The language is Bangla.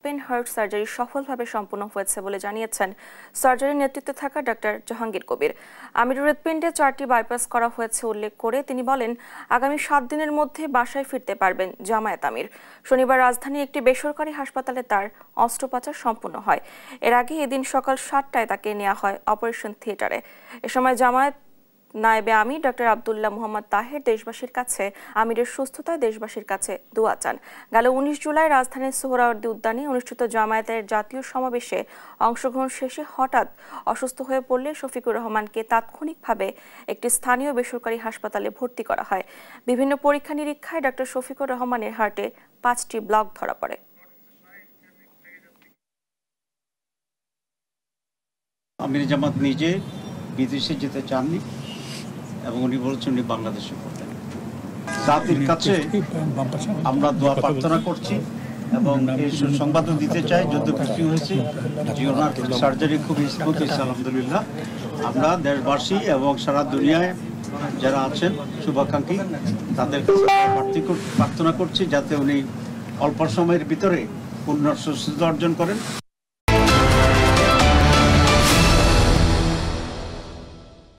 ওপেন হার্ট সার্জারি সফলভাবে সম্পন্ন হয়েছে বলে জানিয়েছেন সার্জারির নেতৃত্বে থাকা ডাক্তার জাহাঙ্গীর কবির। আমিরের হৃৎপিণ্ডে 4টি বাইপাস করা হয়েছে উল্লেখ করে তিনি বলেন, আগামী 7 দিনের মধ্যে বাসায় ফিরতে পারবেন জামায়াত আমির। শনিবার রাজধানীর একটি বেসরকারি হাসপাতালে তার অস্ত্রোপচার সম্পন্ন হয়। এর আগে এদিন সকাল 7টায় তাকে নেওয়া হয় অপারেশন থিয়েটারে। এ সময় জামায়াত নায়েবে আমির ডক্টর আব্দুল্লাহ মোহাম্মদ তাহের দেশবাসীর কাছে আমিরের সুস্থতায় দেশবাসীর কাছে দোয়া চান। গেল 19 জুলাই রাজধানীর সোহরাওয়ার্দী উদ্যানে অনুষ্ঠিত জামায়াতের জাতীয় সমাবেশে অংশগ্রহণ শেষে হঠাৎ অসুস্থ হয়ে পড়লে শফিকুর রহমানকে তাৎক্ষণিকভাবে একটি স্থানীয় বেসরকারি হাসপাতালে ভর্তি করা হয়। বিভিন্ন পরীক্ষা নিরীক্ষায় ডক্টর শফিকুর রহমানের হার্টে 5টি ব্লক ধরা পড়ে। আমির জামাত নিজে বিদেশে যেতে চাননি এবং উনি বলছেন উনি বাংলাদেশে করতেন। জাতির কাছে আমরা দোয়া প্রার্থনা করছি এবং এই সংবাদও দিতে চাই যত খুশি হয়েছে যে ওনার সার্জারি খুব স্মুথ হয়েছে আলহামদুলিল্লাহ। আমরা দেশবাসী এবং সারা দুনিয়ায় যারা আছেন শুভাকাঙ্ক্ষী তাদের কাছে প্রার্থনা করছি যাতে উনি অল্প সময়ের ভিতরে পূর্ণ সুস্থতা অর্জন করেন।